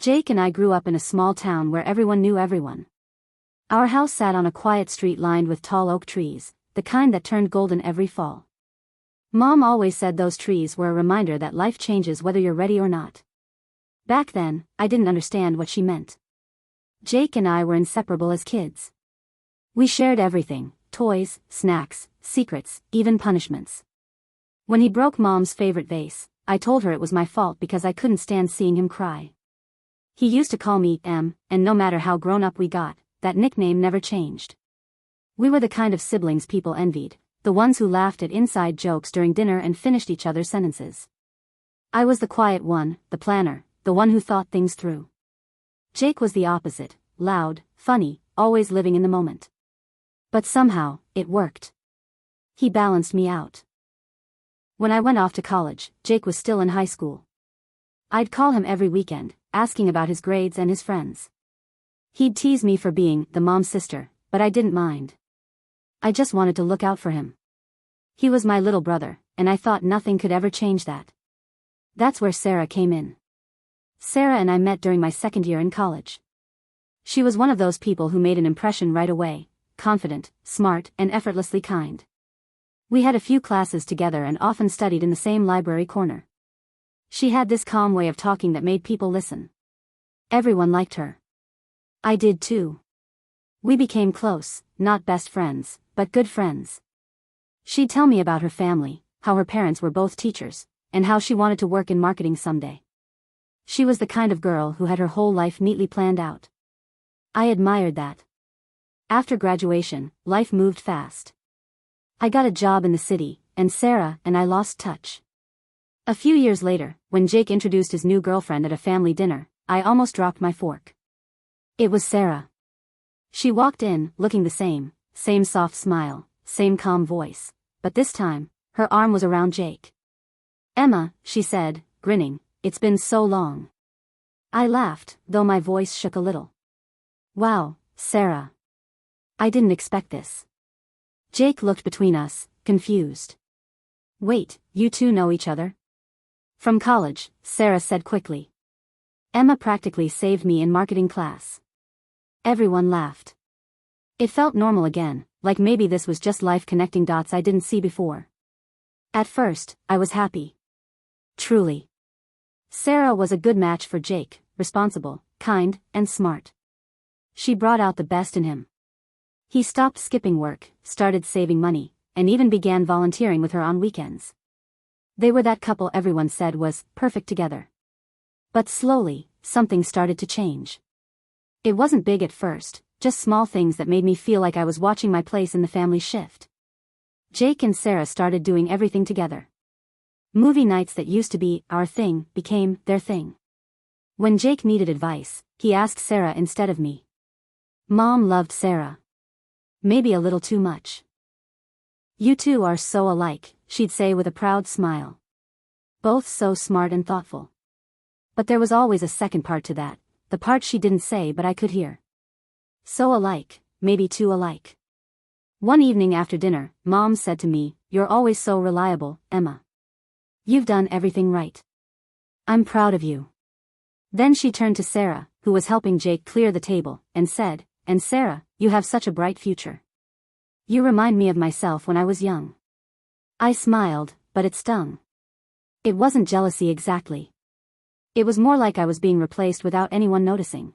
Jake and I grew up in a small town where everyone knew everyone. Our house sat on a quiet street lined with tall oak trees, the kind that turned golden every fall. Mom always said those trees were a reminder that life changes whether you're ready or not. Back then, I didn't understand what she meant. Jake and I were inseparable as kids. We shared everything: toys, snacks, secrets, even punishments. When he broke Mom's favorite vase, I told her it was my fault because I couldn't stand seeing him cry. He used to call me Em, and no matter how grown up we got, that nickname never changed. We were the kind of siblings people envied, the ones who laughed at inside jokes during dinner and finished each other's sentences. I was the quiet one, the planner, the one who thought things through. Jake was the opposite: loud, funny, always living in the moment. But somehow, it worked. He balanced me out. When I went off to college, Jake was still in high school. I'd call him every weekend, asking about his grades and his friends. He'd tease me for being the mom sister, but I didn't mind. I just wanted to look out for him. He was my little brother, and I thought nothing could ever change that. That's where Sarah came in. Sarah and I met during my second year in college. She was one of those people who made an impression right away: confident, smart, and effortlessly kind. We had a few classes together and often studied in the same library corner. She had this calm way of talking that made people listen. Everyone liked her. I did too. We became close, not best friends, but good friends. She'd tell me about her family, how her parents were both teachers, and how she wanted to work in marketing someday. She was the kind of girl who had her whole life neatly planned out. I admired that. After graduation, life moved fast. I got a job in the city, and Sarah and I lost touch. A few years later, when Jake introduced his new girlfriend at a family dinner, I almost dropped my fork. It was Sarah. She walked in, looking the same soft smile, same calm voice, but this time, her arm was around Jake. "Emma," she said, grinning, "it's been so long." I laughed, though my voice shook a little. "Wow, Sarah. I didn't expect this." Jake looked between us, confused. "Wait, you two know each other?" "From college," Sarah said quickly. "Emma practically saved me in marketing class." Everyone laughed. It felt normal again, like maybe this was just life connecting dots I didn't see before. At first, I was happy. Truly. Sarah was a good match for Jake: responsible, kind, and smart. She brought out the best in him. He stopped skipping work, started saving money, and even began volunteering with her on weekends. They were that couple everyone said was perfect together. But slowly, something started to change. It wasn't big at first, just small things that made me feel like I was watching my place in the family shift. Jake and Sarah started doing everything together. Movie nights that used to be our thing became their thing. When Jake needed advice, he asked Sarah instead of me. Mom loved Sarah. Maybe a little too much. "You two are so alike," she'd say with a proud smile. "Both so smart and thoughtful." But there was always a second part to that, the part she didn't say but I could hear. So alike, maybe too alike. One evening after dinner, Mom said to me, "You're always so reliable, Emma. You've done everything right. I'm proud of you." Then she turned to Sarah, who was helping Jake clear the table, and said, "And Sarah, you have such a bright future. You remind me of myself when I was young." I smiled, but it stung. It wasn't jealousy exactly. It was more like I was being replaced without anyone noticing.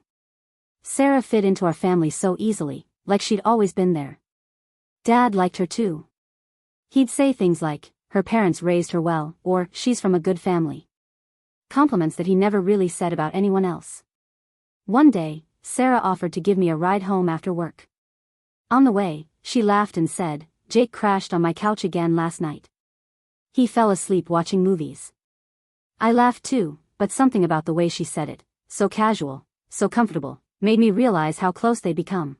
Sarah fit into our family so easily, like she'd always been there. Dad liked her too. He'd say things like, "Her parents raised her well," or "She's from a good family." Compliments that he never really said about anyone else. One day, Sarah offered to give me a ride home after work. On the way, she laughed and said, "Jake crashed on my couch again last night. He fell asleep watching movies." I laughed too, but something about the way she said it, so casual, so comfortable, made me realize how close they'd become.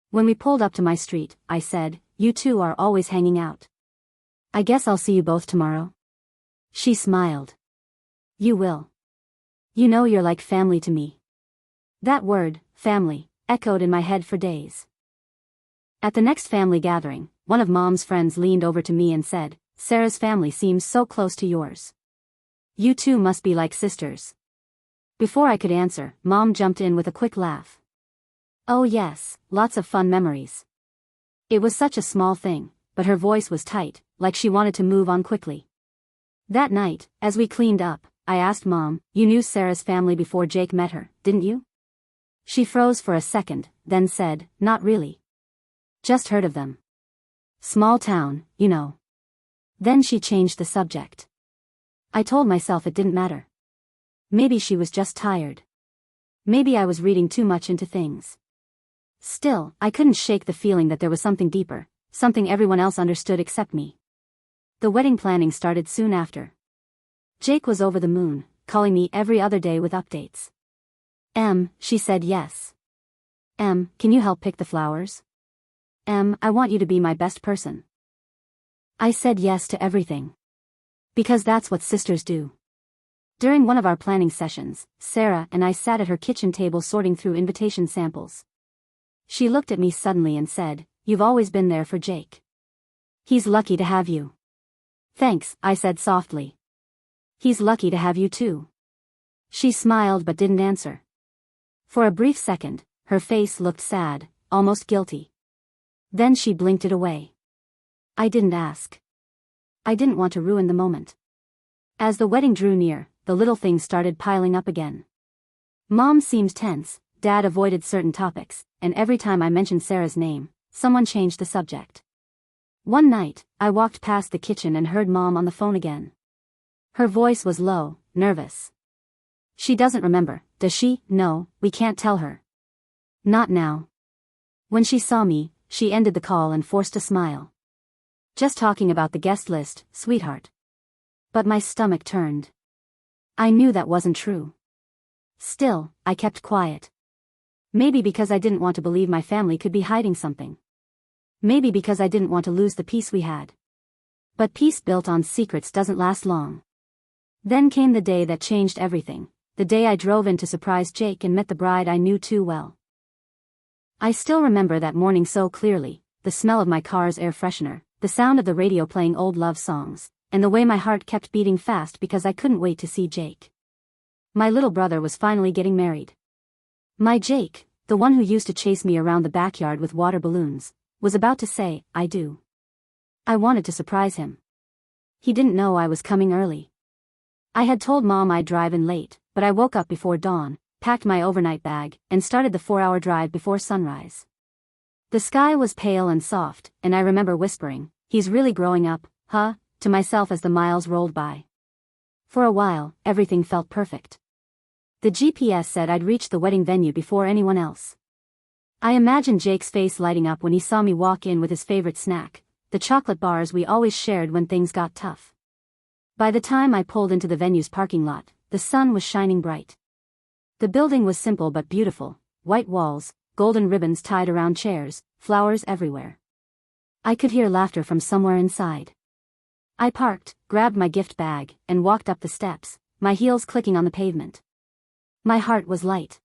When we pulled up to my street, I said, "You two are always hanging out. I guess I'll see you both tomorrow." She smiled. "You will. You know you're like family to me." That word, family, echoed in my head for days. At the next family gathering, one of Mom's friends leaned over to me and said, "Sarah's family seems so close to yours. You two must be like sisters." Before I could answer, Mom jumped in with a quick laugh. Oh yes, lots of fun memories. It was such a small thing, but her voice was tight, like she wanted to move on quickly. That night, as we cleaned up, I asked Mom, you knew Sarah's family before Jake met her, didn't you? She froze for a second, then said, not really. Just heard of them. Small town, you know. Then she changed the subject. I told myself it didn't matter. Maybe she was just tired. Maybe I was reading too much into things. Still, I couldn't shake the feeling that there was something deeper, something everyone else understood except me. The wedding planning started soon after. Jake was over the moon, calling me every other day with updates. She said yes. Can you help pick the flowers? I want you to be my best person. I said yes to everything. Because that's what sisters do. During one of our planning sessions, Sarah and I sat at her kitchen table sorting through invitation samples. She looked at me suddenly and said, you've always been there for Jake. He's lucky to have you. Thanks, I said softly. He's lucky to have you too. She smiled but didn't answer. For a brief second, her face looked sad, almost guilty. Then she blinked it away. I didn't ask. I didn't want to ruin the moment. As the wedding drew near, the little things started piling up again. Mom seemed tense, Dad avoided certain topics, and every time I mentioned Sarah's name, someone changed the subject. One night, I walked past the kitchen and heard Mom on the phone again. Her voice was low, nervous. She doesn't remember, does she? No, we can't tell her. Not now. When she saw me, she ended the call and forced a smile. Just talking about the guest list, sweetheart. But my stomach turned. I knew that wasn't true. Still, I kept quiet. Maybe because I didn't want to believe my family could be hiding something. Maybe because I didn't want to lose the peace we had. But peace built on secrets doesn't last long. Then came the day that changed everything, the day I drove in to surprise Jake and met the bride I knew too well. I still remember that morning so clearly, the smell of my car's air freshener, the sound of the radio playing old love songs, and the way my heart kept beating fast because I couldn't wait to see Jake. My little brother was finally getting married. My Jake, the one who used to chase me around the backyard with water balloons, was about to say, I do. I wanted to surprise him. He didn't know I was coming early. I had told Mom I'd drive in late, but I woke up before dawn, packed my overnight bag, and started the 4-hour drive before sunrise. The sky was pale and soft, and I remember whispering, he's really growing up, huh, to myself as the miles rolled by. For a while, everything felt perfect. The GPS said I'd reached the wedding venue before anyone else. I imagined Jake's face lighting up when he saw me walk in with his favorite snack, the chocolate bars we always shared when things got tough. By the time I pulled into the venue's parking lot, the sun was shining bright. The building was simple but beautiful, white walls, golden ribbons tied around chairs, flowers everywhere. I could hear laughter from somewhere inside. I parked, grabbed my gift bag, and walked up the steps, my heels clicking on the pavement. My heart was light.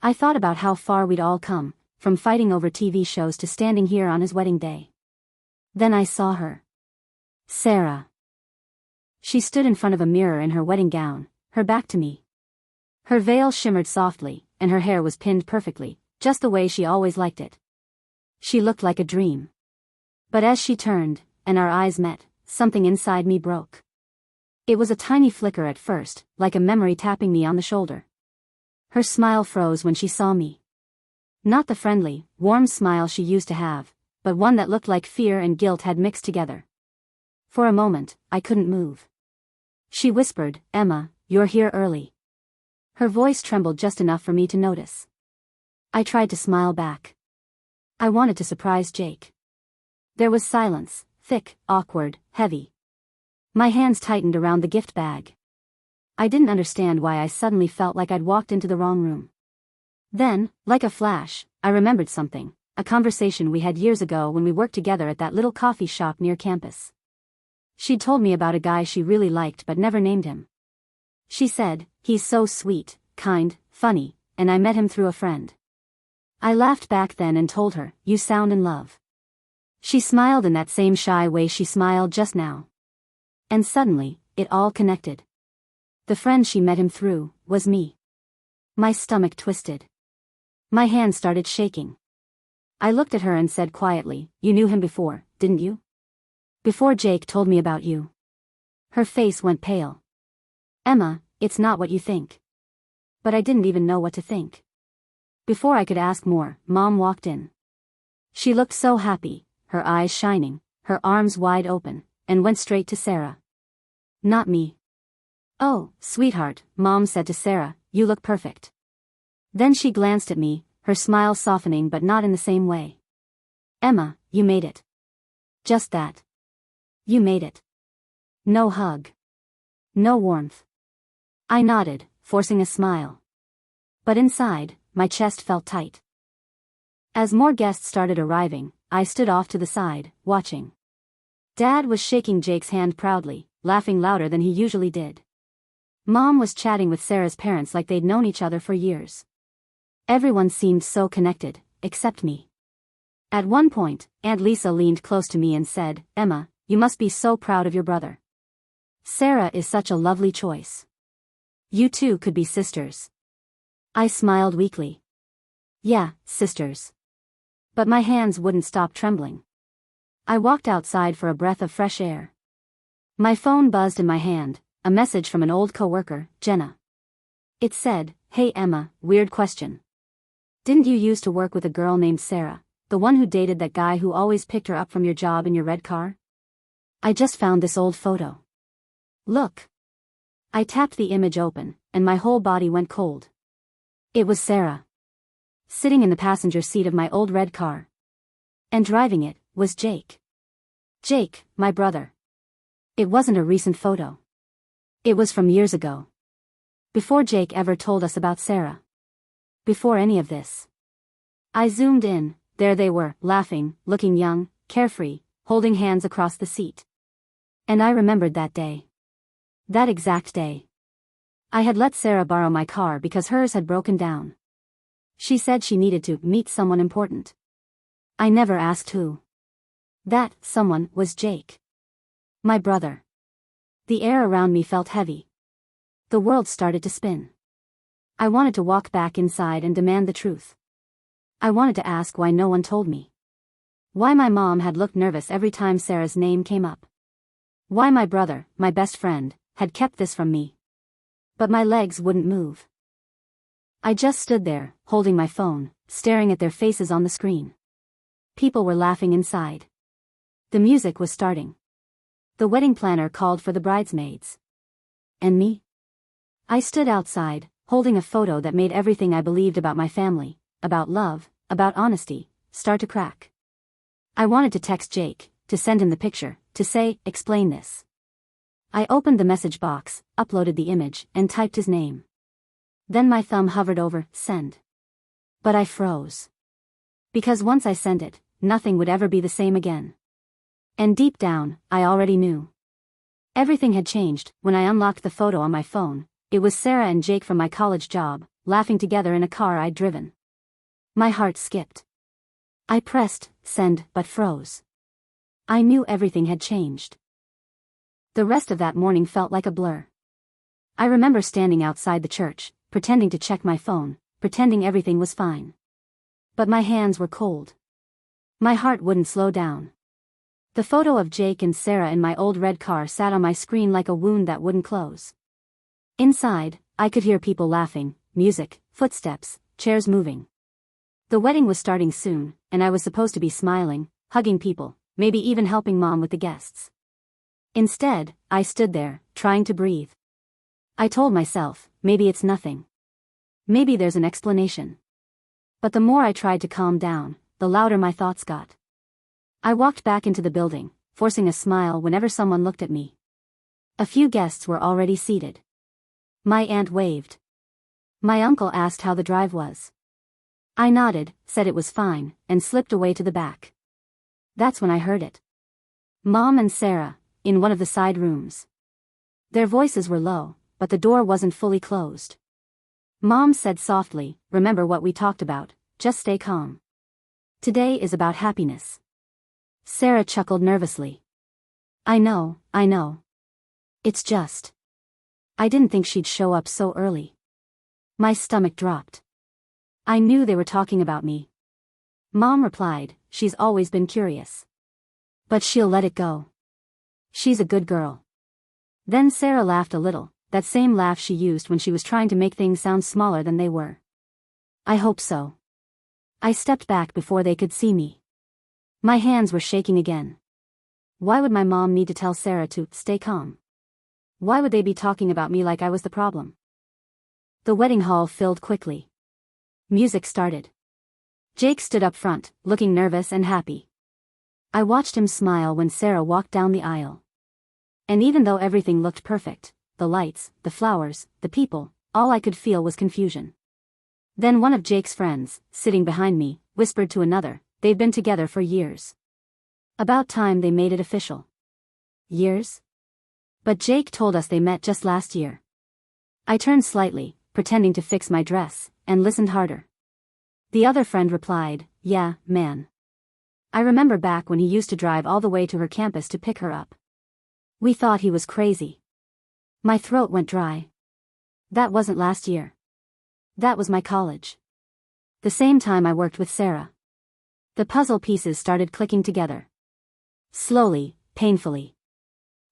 I thought about how far we'd all come, from fighting over TV shows to standing here on his wedding day. Then I saw her. Sarah. She stood in front of a mirror in her wedding gown, her back to me. Her veil shimmered softly, and her hair was pinned perfectly, just the way she always liked it. She looked like a dream. But as she turned, and our eyes met, something inside me broke. It was a tiny flicker at first, like a memory tapping me on the shoulder. Her smile froze when she saw me. Not the friendly, warm smile she used to have, but one that looked like fear and guilt had mixed together. For a moment, I couldn't move. She whispered, Emma, you're here early. Her voice trembled just enough for me to notice. I tried to smile back. I wanted to surprise Jake. There was silence, thick, awkward, heavy. My hands tightened around the gift bag. I didn't understand why I suddenly felt like I'd walked into the wrong room. Then, like a flash, I remembered something, a conversation we had years ago when we worked together at that little coffee shop near campus. She'd told me about a guy she really liked but never named him. She said, he's so sweet, kind, funny, and I met him through a friend. I laughed back then and told her, you sound in love. She smiled in that same shy way she smiled just now. And suddenly, it all connected. The friend she met him through was me. My stomach twisted. My hand started shaking. I looked at her and said quietly, "You knew him before, didn't you? Before Jake told me about you." Her face went pale. "Emma, it's not what you think." But I didn't even know what to think. Before I could ask more, Mom walked in. She looked so happy, her eyes shining, her arms wide open, and went straight to Sarah. Not me. "Oh, sweetheart," Mom said to Sarah, "you look perfect." Then she glanced at me, her smile softening but not in the same way. "Emma, you made it." Just that. You made it. No hug. No warmth. I nodded, forcing a smile. But inside, my chest felt tight. As more guests started arriving, I stood off to the side, watching. Dad was shaking Jake's hand proudly, laughing louder than he usually did. Mom was chatting with Sarah's parents like they'd known each other for years. Everyone seemed so connected, except me. At one point, Aunt Lisa leaned close to me and said, "Emma, you must be so proud of your brother. Sarah is such a lovely choice. You two could be sisters." I smiled weakly. "Yeah, sisters." But my hands wouldn't stop trembling. I walked outside for a breath of fresh air. My phone buzzed in my hand, a message from an old coworker, Jenna. It said, "Hey Emma, weird question. Didn't you used to work with a girl named Sarah, the one who dated that guy who always picked her up from your job in your red car? I just found this old photo. Look." I tapped the image open, and my whole body went cold. It was Sarah. Sitting in the passenger seat of my old red car. And driving it was Jake. Jake, my brother. It wasn't a recent photo. It was from years ago. Before Jake ever told us about Sarah. Before any of this. I zoomed in, there they were, laughing, looking young, carefree, holding hands across the seat. And I remembered that day. That exact day. I had let Sarah borrow my car because hers had broken down. She said she needed to meet someone important. I never asked who. That someone was Jake. My brother. The air around me felt heavy. The world started to spin. I wanted to walk back inside and demand the truth. I wanted to ask why no one told me. Why my mom had looked nervous every time Sarah's name came up. Why my brother, my best friend, had kept this from me. But my legs wouldn't move. I just stood there, holding my phone, staring at their faces on the screen. People were laughing inside. The music was starting. The wedding planner called for the bridesmaids. And me? I stood outside, holding a photo that made everything I believed about my family, about love, about honesty, start to crack. I wanted to text Jake, to send him the picture, to say, "Explain this." I opened the message box, uploaded the image, and typed his name. Then my thumb hovered over send. But I froze. Because once I sent it, nothing would ever be the same again. And deep down, I already knew. Everything had changed. When I unlocked the photo on my phone, it was Sarah and Jake from my college job, laughing together in a car I'd driven. My heart skipped. I pressed send but froze. I knew everything had changed. The rest of that morning felt like a blur. I remember standing outside the church, pretending to check my phone, pretending everything was fine. But my hands were cold. My heart wouldn't slow down. The photo of Jake and Sarah in my old red car sat on my screen like a wound that wouldn't close. Inside, I could hear people laughing, music, footsteps, chairs moving. The wedding was starting soon, and I was supposed to be smiling, hugging people, maybe even helping Mom with the guests. Instead, I stood there, trying to breathe. I told myself, maybe it's nothing. Maybe there's an explanation. But the more I tried to calm down, the louder my thoughts got. I walked back into the building, forcing a smile whenever someone looked at me. A few guests were already seated. My aunt waved. My uncle asked how the drive was. I nodded, said it was fine, and slipped away to the back. That's when I heard it. Mom and Sarah, in one of the side rooms. Their voices were low, but the door wasn't fully closed. Mom said softly, "Remember what we talked about, just stay calm. Today is about happiness." Sarah chuckled nervously. I know. It's just. I didn't think she'd show up so early. My stomach dropped. I knew they were talking about me. Mom replied, she's always been curious. But she'll let it go. She's a good girl. Then Sarah laughed a little, that same laugh she used when she was trying to make things sound smaller than they were. I hope so. I stepped back before they could see me. My hands were shaking again. Why would my mom need to tell Sarah to stay calm? Why would they be talking about me like I was the problem? The wedding hall filled quickly. Music started. Jake stood up front, looking nervous and happy. I watched him smile when Sarah walked down the aisle. And even though everything looked perfect, the lights, the flowers, the people, all I could feel was confusion. Then one of Jake's friends, sitting behind me, whispered to another, they'd been together for years. About time they made it official. Years? But Jake told us they met just last year. I turned slightly, pretending to fix my dress, and listened harder. The other friend replied, yeah, man. I remember back when he used to drive all the way to her campus to pick her up. We thought he was crazy. My throat went dry. That wasn't last year. That was my college. The same time I worked with Sarah. The puzzle pieces started clicking together. Slowly, painfully.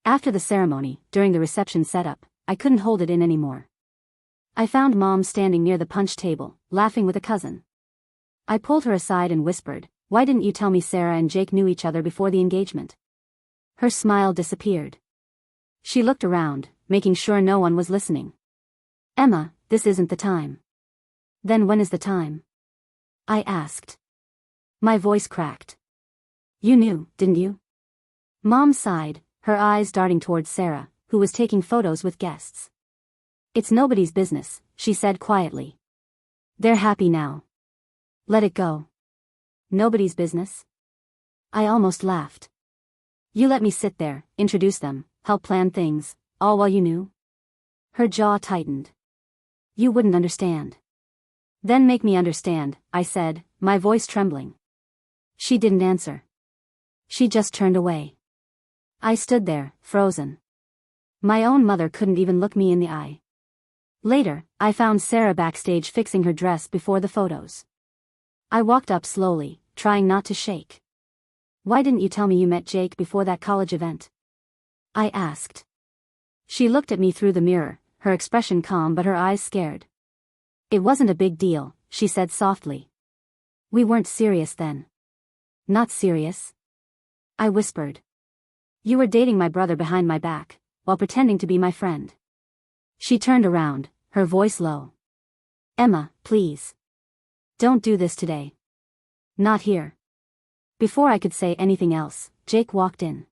After the ceremony, during the reception setup, I couldn't hold it in anymore. I found Mom standing near the punch table, laughing with a cousin. I pulled her aside and whispered, why didn't you tell me Sarah and Jake knew each other before the engagement? Her smile disappeared. She looked around, making sure no one was listening. Emma, this isn't the time. Then when is the time? I asked. My voice cracked. You knew, didn't you? Mom sighed, her eyes darting towards Sarah, who was taking photos with guests. It's nobody's business, she said quietly. They're happy now. Let it go. Nobody's business? I almost laughed. You let me sit there, introduce them, help plan things, all while you knew? Her jaw tightened. You wouldn't understand. Then make me understand, I said, my voice trembling. She didn't answer. She just turned away. I stood there, frozen. My own mother couldn't even look me in the eye. Later, I found Sarah backstage fixing her dress before the photos. I walked up slowly, trying not to shake. Why didn't you tell me you met Jake before that college event? I asked. She looked at me through the mirror, her expression calm but her eyes scared. It wasn't a big deal, she said softly. We weren't serious then. Not serious? I whispered. You were dating my brother behind my back, while pretending to be my friend. She turned around, her voice low. Emma, please. Don't do this today. Not here. Before I could say anything else, Jake walked in.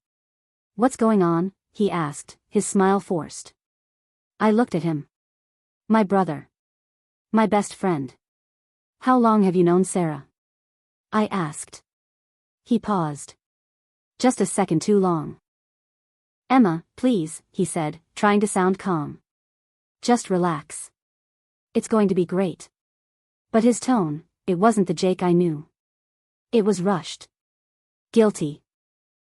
What's going on? He asked, his smile forced. I looked at him. My brother. My best friend. How long have you known Sarah? I asked. He paused. Just a second too long. Emma, please, he said, trying to sound calm. Just relax. It's going to be great. But his tone, it wasn't the Jake I knew. It was rushed. Guilty.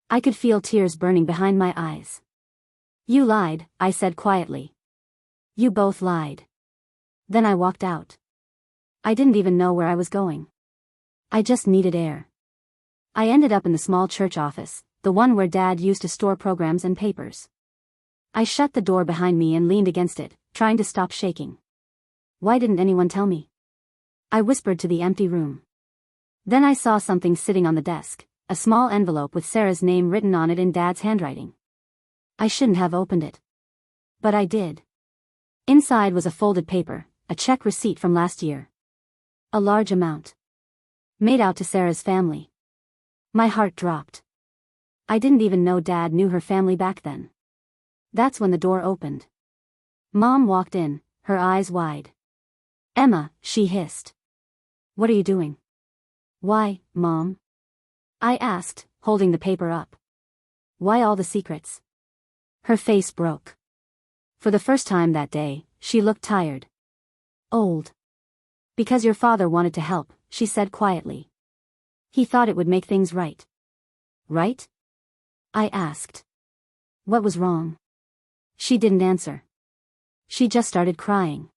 I could feel tears burning behind my eyes. You lied, I said quietly. You both lied. Then I walked out. I didn't even know where I was going. I just needed air. I ended up in the small church office, the one where Dad used to store programs and papers. I shut the door behind me and leaned against it, trying to stop shaking. Why didn't anyone tell me? I whispered to the empty room. Then I saw something sitting on the desk, a small envelope with Sarah's name written on it in Dad's handwriting. I shouldn't have opened it. But I did. Inside was a folded paper, a check receipt from last year. A large amount. Made out to Sarah's family. My heart dropped. I didn't even know Dad knew her family back then. That's when the door opened. Mom walked in, her eyes wide. Emma, she hissed. What are you doing? Why, Mom? I asked, holding the paper up. Why all the secrets? Her face broke. For the first time that day, she looked tired. Old. Because your father wanted to help, she said quietly. He thought it would make things right. Right? I asked. What was wrong? She didn't answer. She just started crying.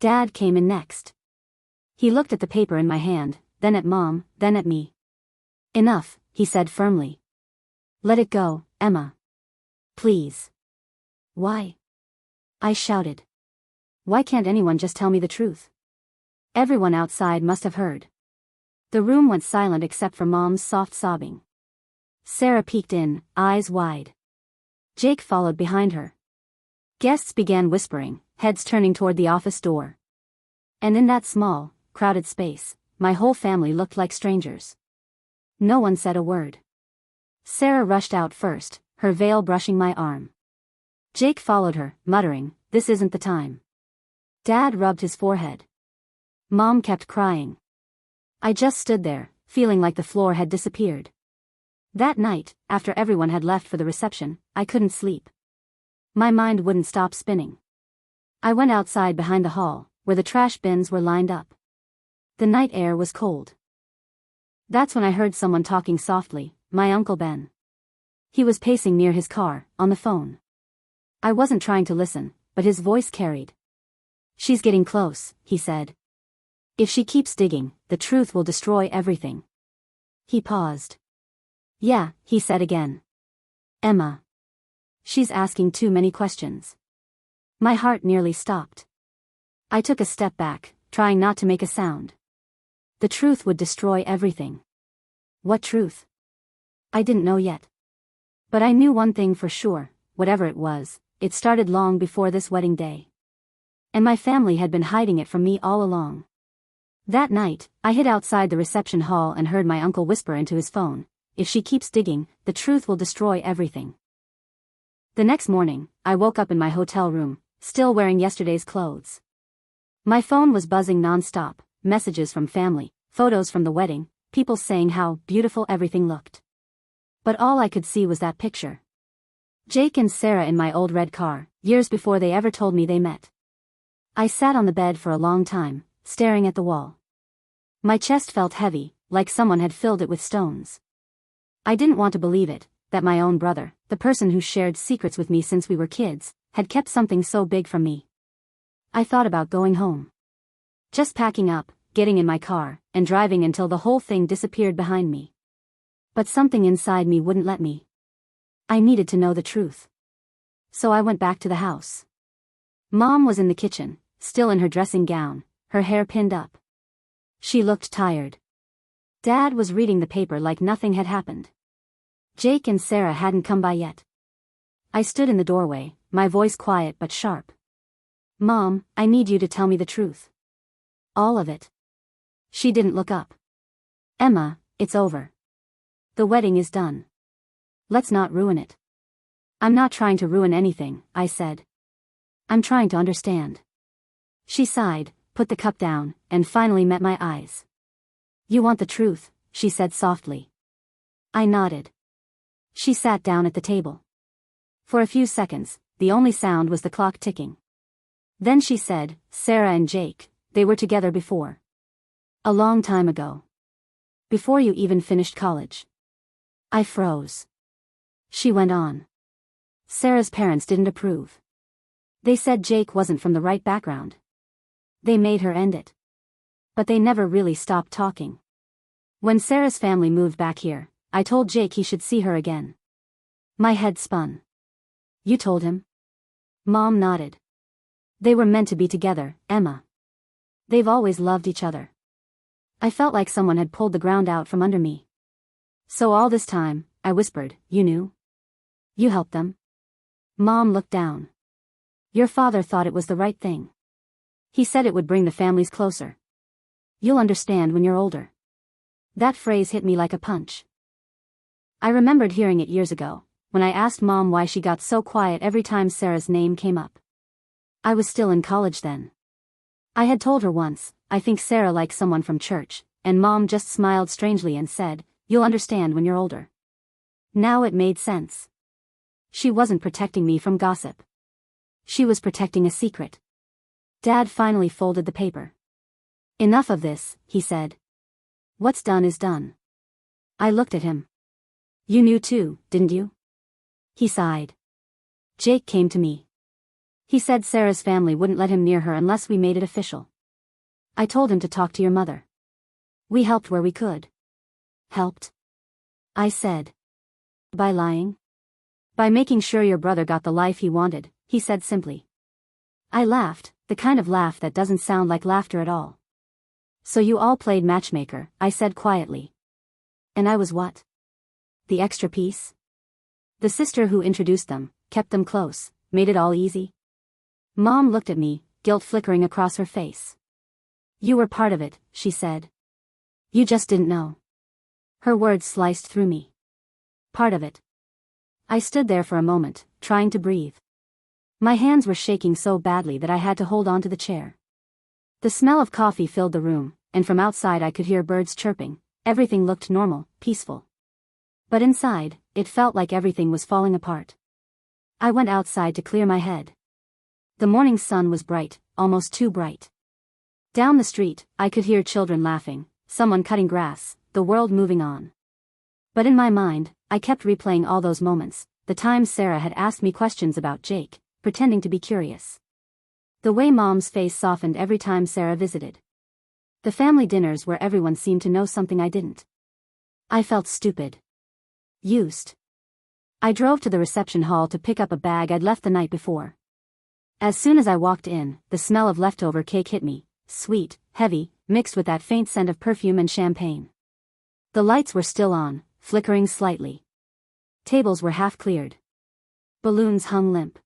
Dad came in next. He looked at the paper in my hand, then at Mom, then at me. Enough, he said firmly. Let it go, Emma. Please. Why? I shouted. Why can't anyone just tell me the truth? Everyone outside must have heard. The room went silent except for Mom's soft sobbing. Sarah peeked in, eyes wide. Jake followed behind her. Guests began whispering, heads turning toward the office door. And in that small, crowded space, my whole family looked like strangers. No one said a word. Sarah rushed out first, her veil brushing my arm. Jake followed her, muttering, "This isn't the time." Dad rubbed his forehead. Mom kept crying. I just stood there, feeling like the floor had disappeared. That night, after everyone had left for the reception, I couldn't sleep. My mind wouldn't stop spinning. I went outside behind the hall, where the trash bins were lined up. The night air was cold. That's when I heard someone talking softly, my Uncle Ben. He was pacing near his car, on the phone. I wasn't trying to listen, but his voice carried. "She's getting close," he said. "If she keeps digging, the truth will destroy everything." He paused. "Yeah," he said again. "Emma. She's asking too many questions." My heart nearly stopped. I took a step back, trying not to make a sound. The truth would destroy everything. What truth? I didn't know yet. But I knew one thing for sure, whatever it was, it started long before this wedding day. And my family had been hiding it from me all along. That night, I hid outside the reception hall and heard my uncle whisper into his phone, "If she keeps digging, the truth will destroy everything." The next morning, I woke up in my hotel room, still wearing yesterday's clothes. My phone was buzzing non-stop, messages from family, photos from the wedding, people saying how beautiful everything looked. But all I could see was that picture. Jake and Sarah in my old red car, years before they ever told me they met. I sat on the bed for a long time, staring at the wall. My chest felt heavy, like someone had filled it with stones. I didn't want to believe it, that my own brother, the person who shared secrets with me since we were kids, had kept something so big from me. I thought about going home. Just packing up, getting in my car, and driving until the whole thing disappeared behind me. But something inside me wouldn't let me. I needed to know the truth. So I went back to the house. Mom was in the kitchen, still in her dressing gown, her hair pinned up. She looked tired. Dad was reading the paper like nothing had happened. Jake and Sarah hadn't come by yet. I stood in the doorway, my voice quiet but sharp. "Mom, I need you to tell me the truth. All of it." She didn't look up. "Emma, it's over. The wedding is done. Let's not ruin it." "I'm not trying to ruin anything," I said. "I'm trying to understand." She sighed, put the cup down, and finally met my eyes. "You want the truth," she said softly. I nodded. She sat down at the table. For a few seconds, the only sound was the clock ticking. Then she said, "Sarah and Jake, they were together before. A long time ago. Before you even finished college." I froze. She went on. "Sarah's parents didn't approve. They said Jake wasn't from the right background. They made her end it. But they never really stopped talking. When Sarah's family moved back here, I told Jake he should see her again." My head spun. "You told him?" Mom nodded. "They were meant to be together, Emma. They've always loved each other." I felt like someone had pulled the ground out from under me. "So all this time," I whispered, "you knew? You helped them?" Mom looked down. "Your father thought it was the right thing. He said it would bring the families closer. You'll understand when you're older." That phrase hit me like a punch. I remembered hearing it years ago, when I asked Mom why she got so quiet every time Sarah's name came up. I was still in college then. I had told her once, "I think Sarah likes someone from church," and Mom just smiled strangely and said, "You'll understand when you're older." Now it made sense. She wasn't protecting me from gossip. She was protecting a secret. Dad finally folded the paper. "Enough of this," he said. "What's done is done." I looked at him. "You knew too, didn't you?" He sighed. "Jake came to me. He said Sarah's family wouldn't let him near her unless we made it official. I told him to talk to your mother. We helped where we could. Helped? I said. By lying? By making sure your brother got the life he wanted, he said simply. I laughed, the kind of laugh that doesn't sound like laughter at all. So you all played matchmaker, I said quietly. And I was what? The extra piece? The sister who introduced them, kept them close, made it all easy? Mom looked at me, guilt flickering across her face. You were part of it, she said. You just didn't know. Her words sliced through me. Part of it. I stood there for a moment, trying to breathe. My hands were shaking so badly that I had to hold on to the chair. The smell of coffee filled the room, and from outside I could hear birds chirping. Everything looked normal, peaceful. But inside, it felt like everything was falling apart. I went outside to clear my head. The morning sun was bright, almost too bright. Down the street, I could hear children laughing, someone cutting grass, the world moving on. But in my mind, I kept replaying all those moments, the times Sarah had asked me questions about Jake, pretending to be curious. The way Mom's face softened every time Sarah visited. The family dinners where everyone seemed to know something I didn't. I felt stupid. Used. I drove to the reception hall to pick up a bag I'd left the night before. As soon as I walked in, the smell of leftover cake hit me, sweet, heavy, mixed with that faint scent of perfume and champagne. The lights were still on, flickering slightly. Tables were half cleared. Balloons hung limp.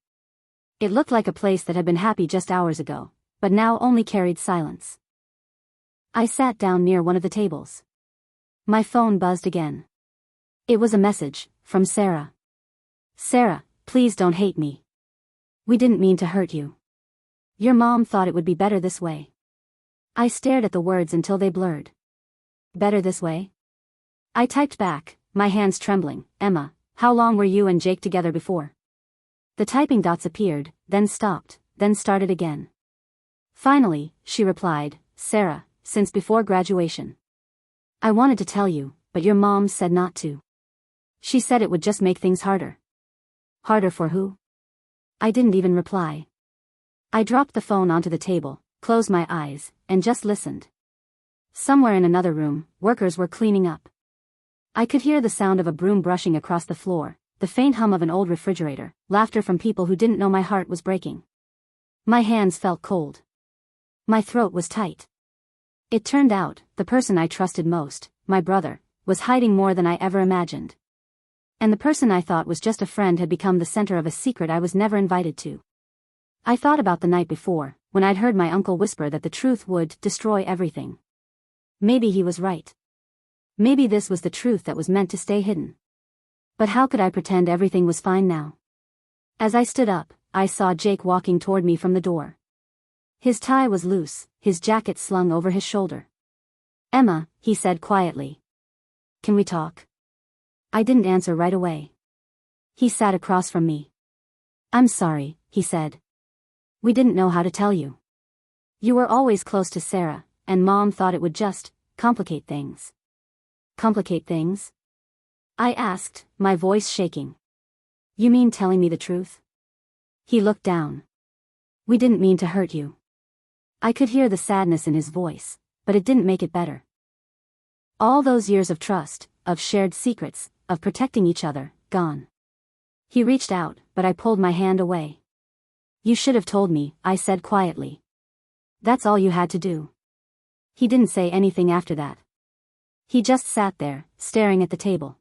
It looked like a place that had been happy just hours ago, but now only carried silence. I sat down near one of the tables. My phone buzzed again. It was a message, from Sarah. Sarah, please don't hate me. We didn't mean to hurt you. Your mom thought it would be better this way. I stared at the words until they blurred. Better this way? I typed back, my hands trembling, Emma, how long were you and Jake together before? The typing dots appeared, then stopped, then started again. Finally, she replied, Sarah, since before graduation. I wanted to tell you, but your mom said not to. She said it would just make things harder. Harder for who? I didn't even reply. I dropped the phone onto the table, closed my eyes, and just listened. Somewhere in another room, workers were cleaning up. I could hear the sound of a broom brushing across the floor, the faint hum of an old refrigerator, laughter from people who didn't know my heart was breaking. My hands felt cold. My throat was tight. It turned out, the person I trusted most, my brother, was hiding more than I ever imagined. And the person I thought was just a friend had become the center of a secret I was never invited to. I thought about the night before, when I'd heard my uncle whisper that the truth would destroy everything. Maybe he was right. Maybe this was the truth that was meant to stay hidden. But how could I pretend everything was fine now? As I stood up, I saw Jake walking toward me from the door. His tie was loose, his jacket slung over his shoulder. Emma, he said quietly. Can we talk? I didn't answer right away. He sat across from me. I'm sorry, he said. We didn't know how to tell you. You were always close to Sarah, and Mom thought it would just complicate things. Complicate things? I asked, my voice shaking. You mean telling me the truth? He looked down. We didn't mean to hurt you. I could hear the sadness in his voice, but it didn't make it better. All those years of trust, of shared secrets, of protecting each other, gone. He reached out, but I pulled my hand away. You should have told me, I said quietly. That's all you had to do. He didn't say anything after that. He just sat there, staring at the table.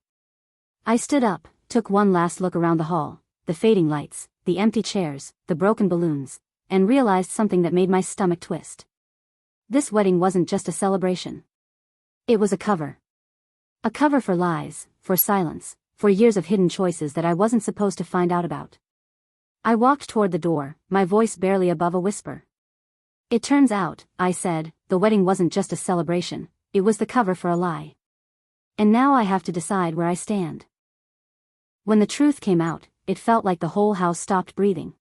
I stood up, took one last look around the hall, the fading lights, the empty chairs, the broken balloons, and realized something that made my stomach twist. This wedding wasn't just a celebration. It was a cover. A cover for lies, for silence, for years of hidden choices that I wasn't supposed to find out about. I walked toward the door, my voice barely above a whisper. It turns out, I said, the wedding wasn't just a celebration, it was the cover for a lie. And now I have to decide where I stand. When the truth came out, it felt like the whole house stopped breathing.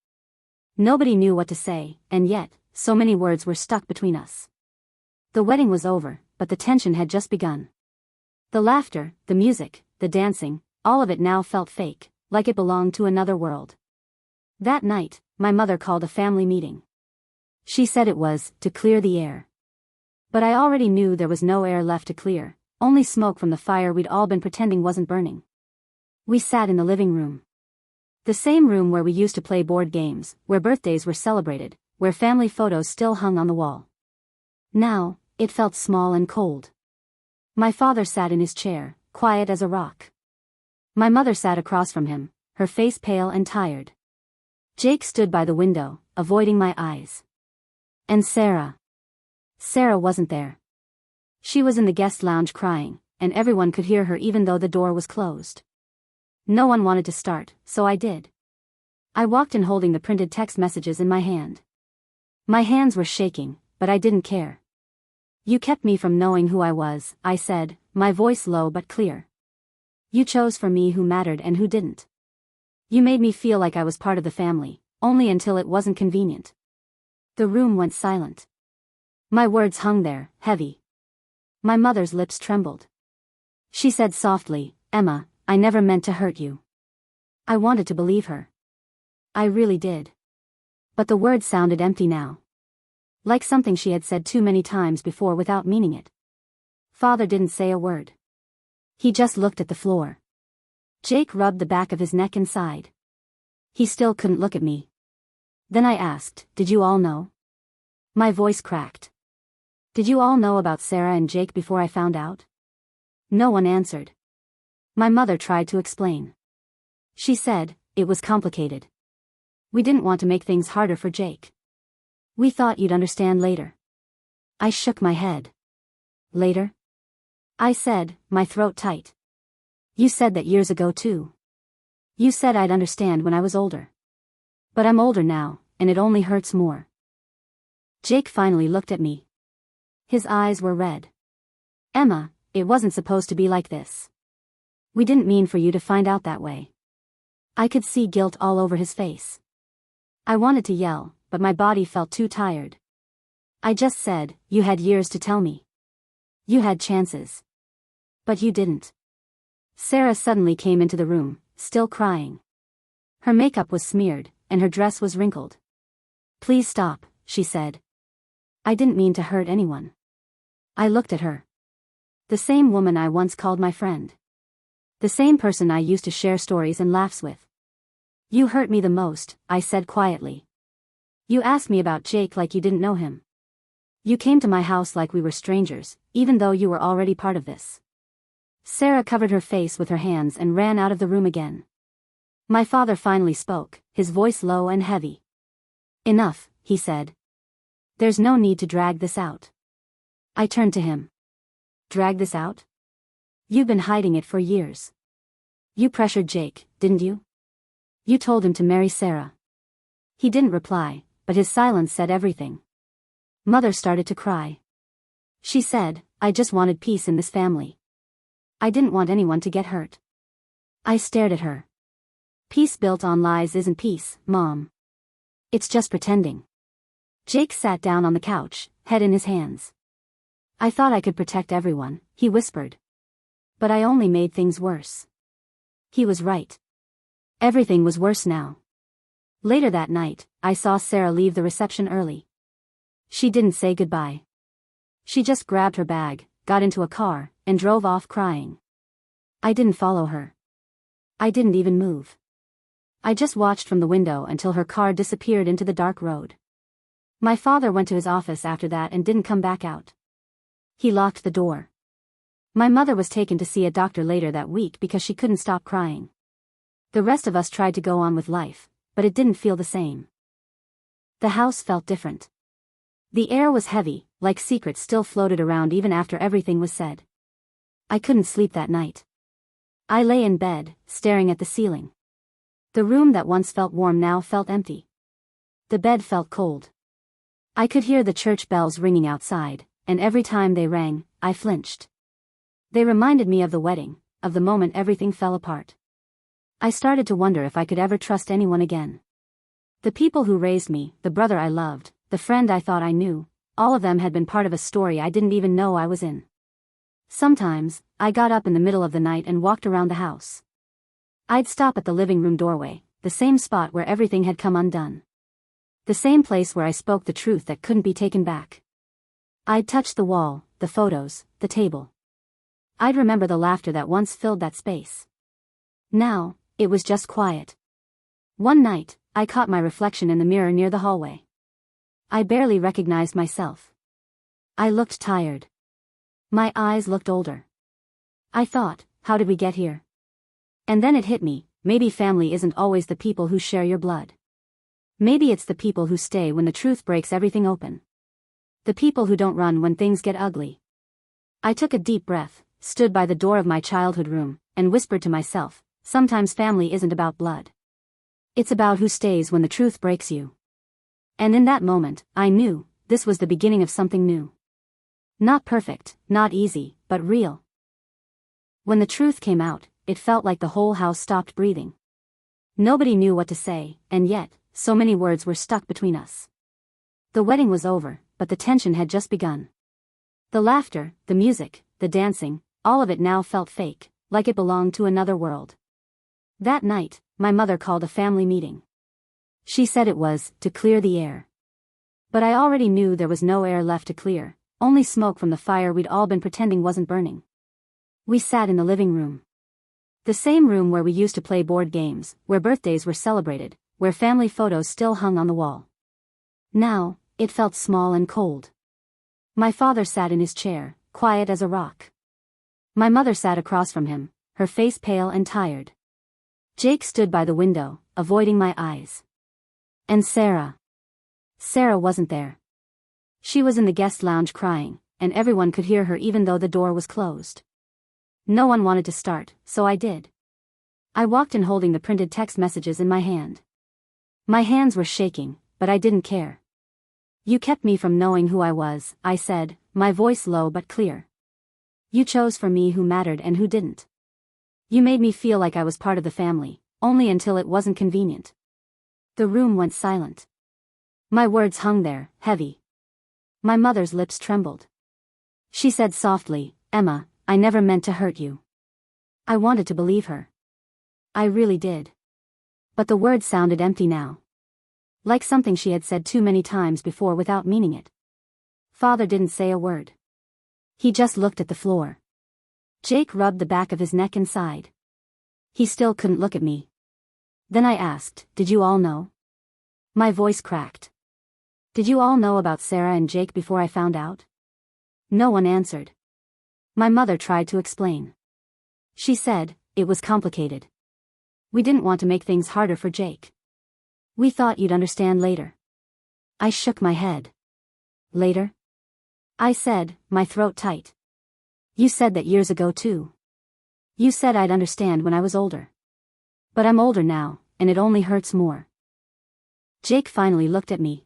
Nobody knew what to say, and yet, so many words were stuck between us. The wedding was over, but the tension had just begun. The laughter, the music, the dancing, all of it now felt fake, like it belonged to another world. That night, my mother called a family meeting. She said it was to clear the air. But I already knew there was no air left to clear, only smoke from the fire we'd all been pretending wasn't burning. We sat in the living room. The same room where we used to play board games, where birthdays were celebrated, where family photos still hung on the wall. Now, it felt small and cold. My father sat in his chair, quiet as a rock. My mother sat across from him, her face pale and tired. Jake stood by the window, avoiding my eyes. And Sarah. Sarah wasn't there. She was in the guest lounge crying, and everyone could hear her even though the door was closed. No one wanted to start, so I did. I walked in holding the printed text messages in my hand. My hands were shaking, but I didn't care. You kept me from knowing who I was, I said, my voice low but clear. You chose for me who mattered and who didn't. You made me feel like I was part of the family, only until it wasn't convenient. The room went silent. My words hung there, heavy. My mother's lips trembled. She said softly, "Emma, I never meant to hurt you." I wanted to believe her. I really did. But the words sounded empty now. Like something she had said too many times before without meaning it. Father didn't say a word. He just looked at the floor. Jake rubbed the back of his neck and sighed. He still couldn't look at me. Then I asked, "Did you all know?" My voice cracked. "Did you all know about Sarah and Jake before I found out?" No one answered. My mother tried to explain. She said, "It was complicated. We didn't want to make things harder for Jake. We thought you'd understand later." I shook my head. "Later?" I said, my throat tight. "You said that years ago too. You said I'd understand when I was older. But I'm older now, and it only hurts more." Jake finally looked at me. His eyes were red. "Emma, it wasn't supposed to be like this. We didn't mean for you to find out that way." I could see guilt all over his face. I wanted to yell, but my body felt too tired. I just said, "You had years to tell me. You had chances. But you didn't." Sarah suddenly came into the room, still crying. Her makeup was smeared, and her dress was wrinkled. "Please stop," she said. "I didn't mean to hurt anyone." I looked at her. The same woman I once called my friend. The same person I used to share stories and laughs with. "You hurt me the most," I said quietly. "You asked me about Jake like you didn't know him. You came to my house like we were strangers, even though you were already part of this." Sarah covered her face with her hands and ran out of the room again. My father finally spoke, his voice low and heavy. "Enough," he said. "There's no need to drag this out." I turned to him. "Drag this out? You've been hiding it for years. You pressured Jake, didn't you? You told him to marry Sarah." He didn't reply, but his silence said everything. Mother started to cry. She said, "I just wanted peace in this family. I didn't want anyone to get hurt." I stared at her. "Peace built on lies isn't peace, Mom. It's just pretending." Jake sat down on the couch, head in his hands. "I thought I could protect everyone," he whispered. "But I only made things worse." He was right. Everything was worse now. Later that night, I saw Sarah leave the reception early. She didn't say goodbye. She just grabbed her bag, got into a car, and drove off crying. I didn't follow her. I didn't even move. I just watched from the window until her car disappeared into the dark road. My father went to his office after that and didn't come back out. He locked the door. My mother was taken to see a doctor later that week because she couldn't stop crying. The rest of us tried to go on with life, but it didn't feel the same. The house felt different. The air was heavy, like secrets still floated around even after everything was said. I couldn't sleep that night. I lay in bed, staring at the ceiling. The room that once felt warm now felt empty. The bed felt cold. I could hear the church bells ringing outside, and every time they rang, I flinched. They reminded me of the wedding, of the moment everything fell apart. I started to wonder if I could ever trust anyone again. The people who raised me, the brother I loved, the friend I thought I knew, all of them had been part of a story I didn't even know I was in. Sometimes, I got up in the middle of the night and walked around the house. I'd stop at the living room doorway, the same spot where everything had come undone. The same place where I spoke the truth that couldn't be taken back. I'd touch the wall, the photos, the table. I'd remember the laughter that once filled that space. Now, it was just quiet. One night, I caught my reflection in the mirror near the hallway. I barely recognized myself. I looked tired. My eyes looked older. I thought, how did we get here? And then it hit me, maybe family isn't always the people who share your blood. Maybe it's the people who stay when the truth breaks everything open. The people who don't run when things get ugly. I took a deep breath, stood by the door of my childhood room, and whispered to myself, sometimes family isn't about blood. It's about who stays when the truth breaks you. And in that moment, I knew, this was the beginning of something new. Not perfect, not easy, but real. When the truth came out, it felt like the whole house stopped breathing. Nobody knew what to say, and yet, so many words were stuck between us. The wedding was over, but the tension had just begun. The laughter, the music, the dancing, all of it now felt fake, like it belonged to another world. That night, my mother called a family meeting. She said it was to clear the air. But I already knew there was no air left to clear, only smoke from the fire we'd all been pretending wasn't burning. We sat in the living room. The same room where we used to play board games, where birthdays were celebrated, where family photos still hung on the wall. Now, it felt small and cold. My father sat in his chair, quiet as a rock. My mother sat across from him, her face pale and tired. Jake stood by the window, avoiding my eyes. And Sarah. Sarah wasn't there. She was in the guest lounge crying, and everyone could hear her even though the door was closed. No one wanted to start, so I did. I walked in holding the printed text messages in my hand. My hands were shaking, but I didn't care. You kept me from knowing who I was, I said, my voice low but clear. You chose for me who mattered and who didn't. You made me feel like I was part of the family, only until it wasn't convenient. The room went silent. My words hung there, heavy. My mother's lips trembled. She said softly, Emma, I never meant to hurt you. I wanted to believe her. I really did. But the words sounded empty now. Like something she had said too many times before without meaning it. Father didn't say a word. He just looked at the floor. Jake rubbed the back of his neck and sighed. He still couldn't look at me. Then I asked, did you all know? My voice cracked. Did you all know about Sarah and Jake before I found out? No one answered. My mother tried to explain. She said, it was complicated. We didn't want to make things harder for Jake. We thought you'd understand later. I shook my head. Later? I said, my throat tight. You said that years ago too. You said I'd understand when I was older. But I'm older now, and it only hurts more. Jake finally looked at me.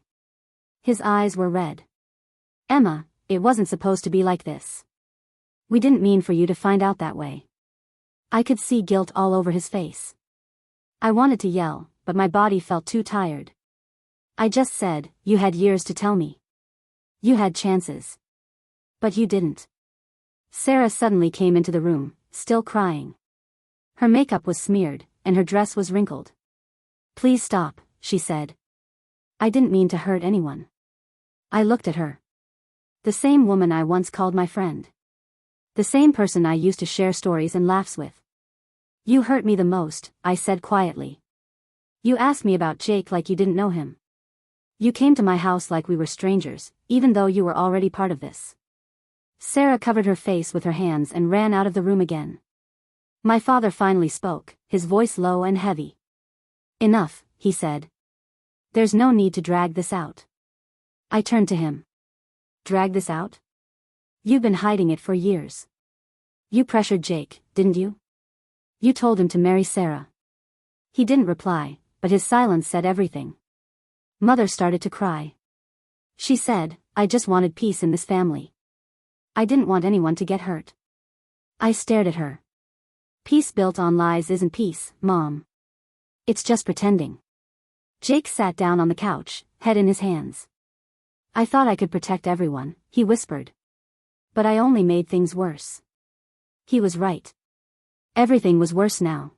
His eyes were red. Emma, it wasn't supposed to be like this. We didn't mean for you to find out that way. I could see guilt all over his face. I wanted to yell, but my body felt too tired. I just said, you had years to tell me. You had chances. But you didn't. Sarah suddenly came into the room, still crying. Her makeup was smeared, and her dress was wrinkled. Please stop, she said. I didn't mean to hurt anyone. I looked at her. The same woman I once called my friend. The same person I used to share stories and laughs with. You hurt me the most, I said quietly. You asked me about Jake like you didn't know him. You came to my house like we were strangers, even though you were already part of this. Sarah covered her face with her hands and ran out of the room again. My father finally spoke, his voice low and heavy. Enough, he said. There's no need to drag this out. I turned to him. Drag this out? You've been hiding it for years. You pressured Jake, didn't you? You told him to marry Sarah. He didn't reply, but his silence said everything. Mother started to cry. She said, I just wanted peace in this family. I didn't want anyone to get hurt. I stared at her. Peace built on lies isn't peace, Mom. It's just pretending. Jake sat down on the couch, head in his hands. I thought I could protect everyone, he whispered. But I only made things worse. He was right. Everything was worse now.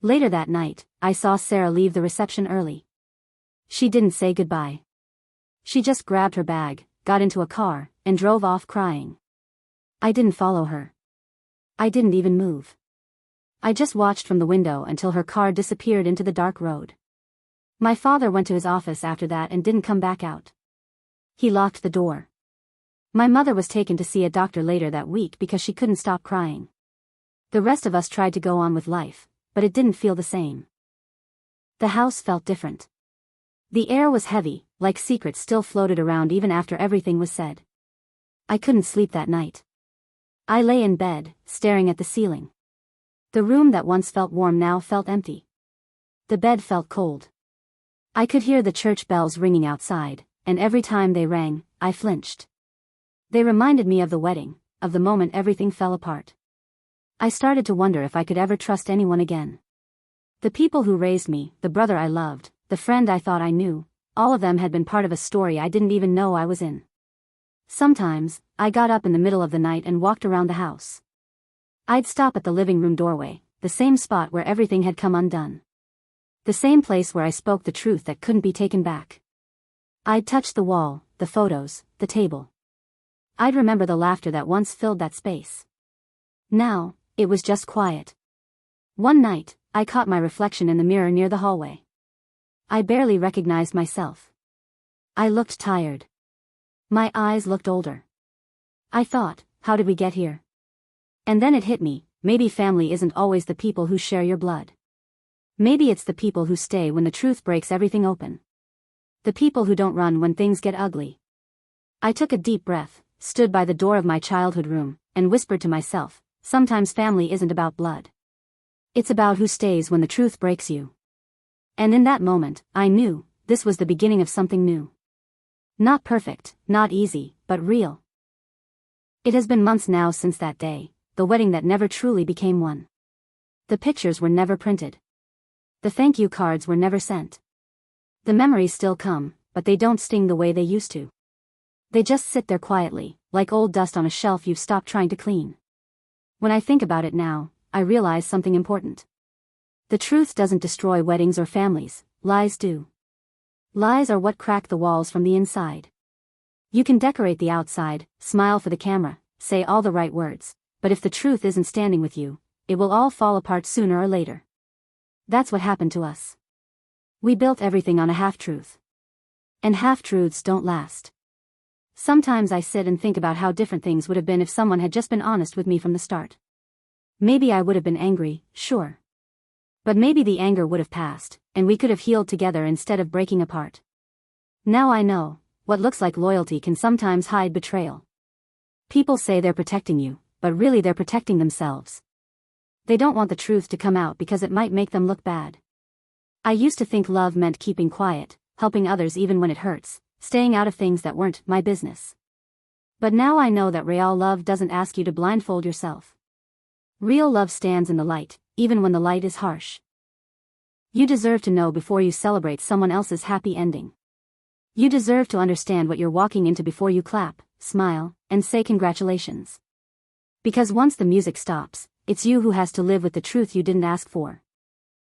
Later that night, I saw Sarah leave the reception early. She didn't say goodbye. She just grabbed her bag, got into a car, and drove off crying. I didn't follow her. I didn't even move. I just watched from the window until her car disappeared into the dark road. My father went to his office after that and didn't come back out. He locked the door. My mother was taken to see a doctor later that week because she couldn't stop crying. The rest of us tried to go on with life, but it didn't feel the same. The house felt different. The air was heavy, like secrets still floated around even after everything was said. I couldn't sleep that night. I lay in bed, staring at the ceiling. The room that once felt warm now felt empty. The bed felt cold. I could hear the church bells ringing outside, and every time they rang, I flinched. They reminded me of the wedding, of the moment everything fell apart. I started to wonder if I could ever trust anyone again. The people who raised me, the brother I loved, the friend I thought I knew, all of them had been part of a story I didn't even know I was in. Sometimes, I got up in the middle of the night and walked around the house. I'd stop at the living room doorway, the same spot where everything had come undone. The same place where I spoke the truth that couldn't be taken back. I'd touch the wall, the photos, the table. I'd remember the laughter that once filled that space. Now, it was just quiet. One night, I caught my reflection in the mirror near the hallway. I barely recognized myself. I looked tired. My eyes looked older. I thought, how did we get here? And then it hit me, maybe family isn't always the people who share your blood. Maybe it's the people who stay when the truth breaks everything open. The people who don't run when things get ugly. I took a deep breath, stood by the door of my childhood room, and whispered to myself, sometimes family isn't about blood. It's about who stays when the truth breaks you. And in that moment, I knew, this was the beginning of something new. Not perfect, not easy, but real. It has been months now since that day, the wedding that never truly became one. The pictures were never printed. The thank you cards were never sent. The memories still come, but they don't sting the way they used to. They just sit there quietly, like old dust on a shelf you've stopped trying to clean. When I think about it now, I realize something important. The truth doesn't destroy weddings or families, lies do. Lies are what crack the walls from the inside. You can decorate the outside, smile for the camera, say all the right words, but if the truth isn't standing with you, it will all fall apart sooner or later. That's what happened to us. We built everything on a half-truth. And half-truths don't last. Sometimes I sit and think about how different things would have been if someone had just been honest with me from the start. Maybe I would have been angry, sure. But maybe the anger would have passed, and we could have healed together instead of breaking apart. Now I know, what looks like loyalty can sometimes hide betrayal. People say they're protecting you, but really they're protecting themselves. They don't want the truth to come out because it might make them look bad. I used to think love meant keeping quiet, helping others even when it hurts, staying out of things that weren't my business. But now I know that real love doesn't ask you to blindfold yourself. Real love stands in the light, even when the light is harsh. You deserve to know before you celebrate someone else's happy ending. You deserve to understand what you're walking into before you clap, smile, and say congratulations. Because once the music stops, it's you who has to live with the truth you didn't ask for.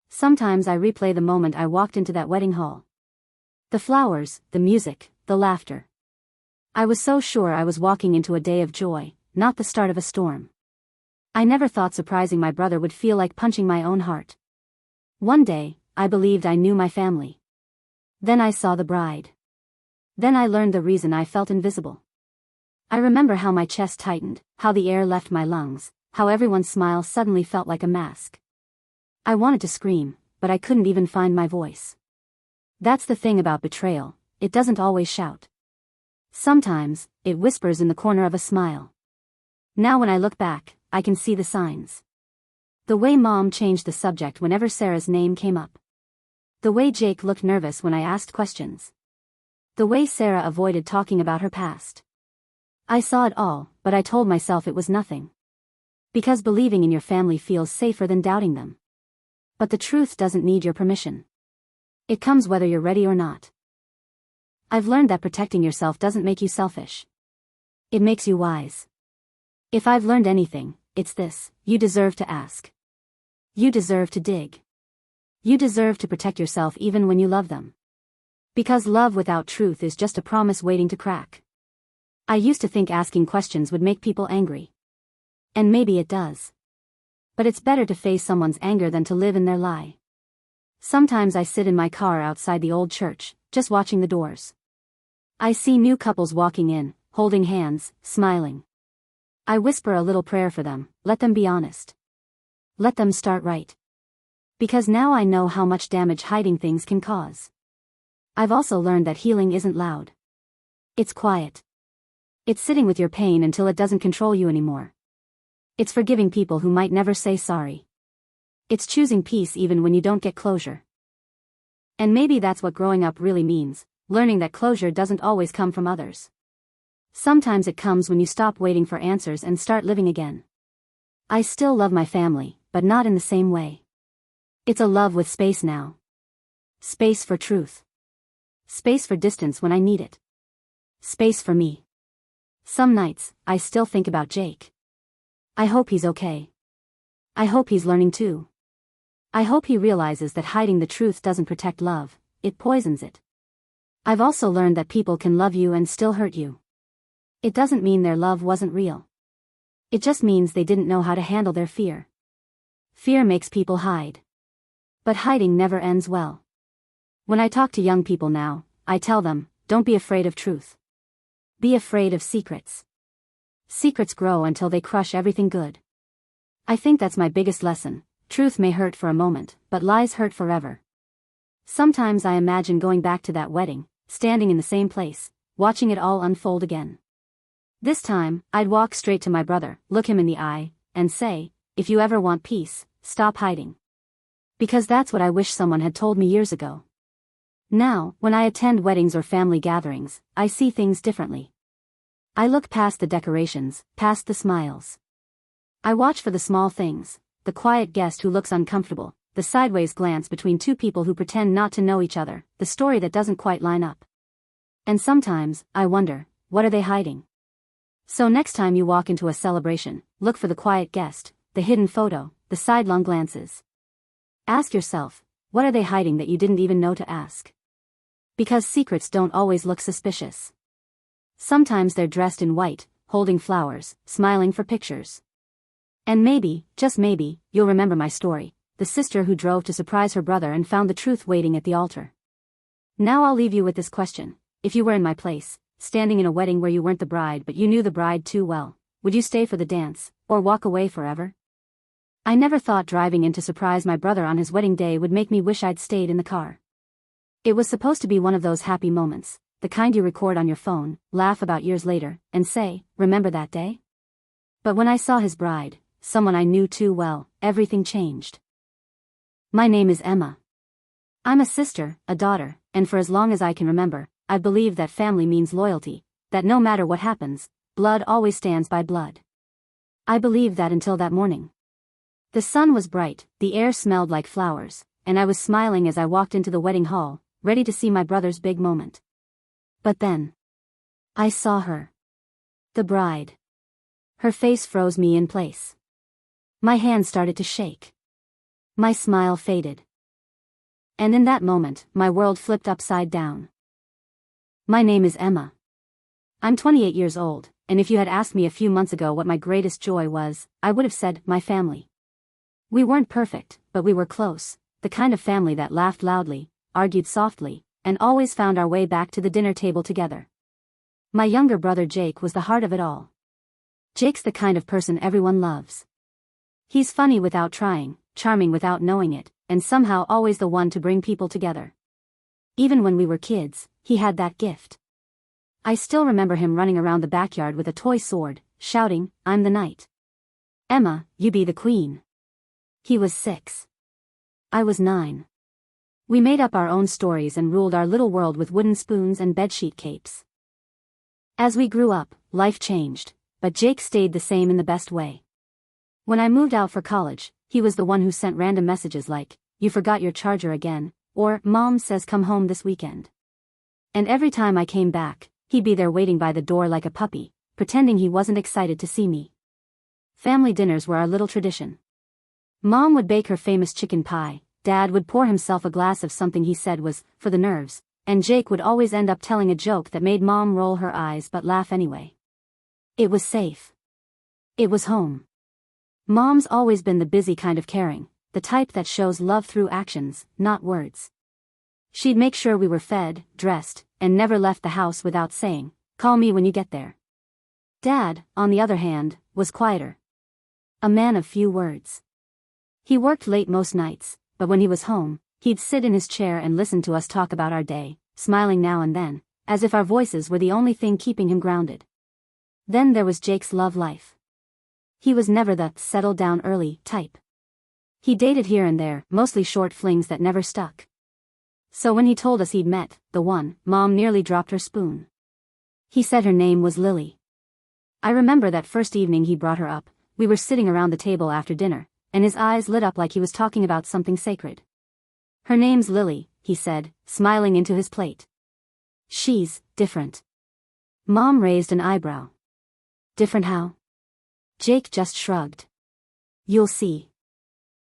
Sometimes I replay the moment I walked into that wedding hall. The flowers, the music, the laughter. I was so sure I was walking into a day of joy, not the start of a storm. I never thought surprising my brother would feel like punching my own heart. One day, I believed I knew my family. Then I saw the bride. Then I learned the reason I felt invisible. I remember how my chest tightened, how the air left my lungs, how everyone's smile suddenly felt like a mask. I wanted to scream, but I couldn't even find my voice. That's the thing about betrayal, it doesn't always shout. Sometimes, it whispers in the corner of a smile. Now when I look back, I can see the signs. The way Mom changed the subject whenever Sarah's name came up. The way Jake looked nervous when I asked questions. The way Sarah avoided talking about her past. I saw it all, but I told myself it was nothing. Because believing in your family feels safer than doubting them. But the truth doesn't need your permission. It comes whether you're ready or not. I've learned that protecting yourself doesn't make you selfish. It makes you wise. If I've learned anything, it's this: you deserve to ask. You deserve to dig. You deserve to protect yourself even when you love them. Because love without truth is just a promise waiting to crack. I used to think asking questions would make people angry. And maybe it does. But it's better to face someone's anger than to live in their lie. Sometimes I sit in my car outside the old church, just watching the doors. I see new couples walking in, holding hands, smiling. I whisper a little prayer for them, let them be honest. Let them start right. Because now I know how much damage hiding things can cause. I've also learned that healing isn't loud. It's quiet. It's sitting with your pain until it doesn't control you anymore. It's forgiving people who might never say sorry. It's choosing peace even when you don't get closure. And maybe that's what growing up really means, learning that closure doesn't always come from others. Sometimes it comes when you stop waiting for answers and start living again. I still love my family, but not in the same way. It's a love with space now. Space for truth. Space for distance when I need it. Space for me. Some nights, I still think about Jake. I hope he's okay. I hope he's learning too. I hope he realizes that hiding the truth doesn't protect love, it poisons it. I've also learned that people can love you and still hurt you. It doesn't mean their love wasn't real. It just means they didn't know how to handle their fear. Fear makes people hide. But hiding never ends well. When I talk to young people now, I tell them, don't be afraid of truth. Be afraid of secrets. Secrets grow until they crush everything good. I think that's my biggest lesson. Truth may hurt for a moment, but lies hurt forever. Sometimes I imagine going back to that wedding, standing in the same place, watching it all unfold again. This time, I'd walk straight to my brother, look him in the eye, and say, if you ever want peace, stop hiding. Because that's what I wish someone had told me years ago. Now, when I attend weddings or family gatherings, I see things differently. I look past the decorations, past the smiles. I watch for the small things, the quiet guest who looks uncomfortable, the sideways glance between two people who pretend not to know each other, the story that doesn't quite line up. And sometimes, I wonder, what are they hiding? So next time you walk into a celebration, look for the quiet guest, the hidden photo, the sidelong glances. Ask yourself, what are they hiding that you didn't even know to ask? Because secrets don't always look suspicious. Sometimes they're dressed in white, holding flowers, smiling for pictures. And maybe, just maybe, you'll remember my story, the sister who drove to surprise her brother and found the truth waiting at the altar. Now I'll leave you with this question. If you were in my place, standing in a wedding where you weren't the bride but you knew the bride too well, would you stay for the dance, or walk away forever? I never thought driving in to surprise my brother on his wedding day would make me wish I'd stayed in the car. It was supposed to be one of those happy moments, the kind you record on your phone, laugh about years later, and say, remember that day? But when I saw his bride, someone I knew too well, everything changed. My name is Emma. I'm a sister, a daughter, and for as long as I can remember, I believed that family means loyalty, that no matter what happens, blood always stands by blood. I believed that until that morning. The sun was bright, the air smelled like flowers, and I was smiling as I walked into the wedding hall, ready to see my brother's big moment. But then, I saw her. The bride. Her face froze me in place. My hand started to shake. My smile faded. And in that moment, my world flipped upside down. My name is Emma. I'm 28 years old, and if you had asked me a few months ago what my greatest joy was, I would have said, my family. We weren't perfect, but we were close, the kind of family that laughed loudly, argued softly, and always found our way back to the dinner table together. My younger brother Jake was the heart of it all. Jake's the kind of person everyone loves. He's funny without trying, charming without knowing it, and somehow always the one to bring people together. Even when we were kids, he had that gift. I still remember him running around the backyard with a toy sword, shouting, I'm the knight. Emma, you be the queen. He was 6. I was 9. We made up our own stories and ruled our little world with wooden spoons and bedsheet capes. As we grew up, life changed, but Jake stayed the same in the best way. When I moved out for college, he was the one who sent random messages like, you forgot your charger again, or Mom says come home this weekend. And every time I came back, he'd be there waiting by the door like a puppy, pretending he wasn't excited to see me. Family dinners were our little tradition. Mom would bake her famous chicken pie, Dad would pour himself a glass of something he said was, for the nerves, and Jake would always end up telling a joke that made Mom roll her eyes but laugh anyway. It was safe. It was home. Mom's always been the busy kind of caring, the type that shows love through actions, not words. She'd make sure we were fed, dressed, and never left the house without saying, "Call me when you get there." Dad, on the other hand, was quieter. A man of few words. He worked late most nights, but when he was home, he'd sit in his chair and listen to us talk about our day, smiling now and then, as if our voices were the only thing keeping him grounded. Then there was Jake's love life. He was never the settle down early type. He dated here and there, mostly short flings that never stuck. So when he told us he'd met the one, Mom nearly dropped her spoon. He said her name was Lily. I remember that first evening he brought her up. We were sitting around the table after dinner, and his eyes lit up like he was talking about something sacred. "Her name's Lily," he said, smiling into his plate. "She's different." Mom raised an eyebrow. "Different how?" Jake just shrugged. "You'll see."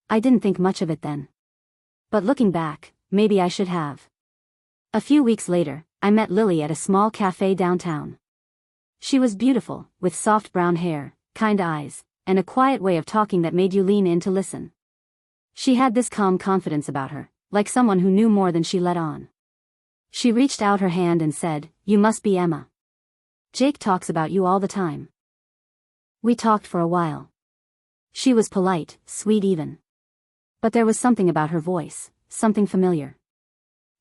I didn't think much of it then. But looking back, maybe I should have. A few weeks later, I met Lily at a small cafe downtown. She was beautiful, with soft brown hair, kind eyes, and a quiet way of talking that made you lean in to listen. She had this calm confidence about her, like someone who knew more than she let on. She reached out her hand and said, "You must be Emma. Jake talks about you all the time." We talked for a while. She was polite, sweet even. But there was something about her voice, something familiar.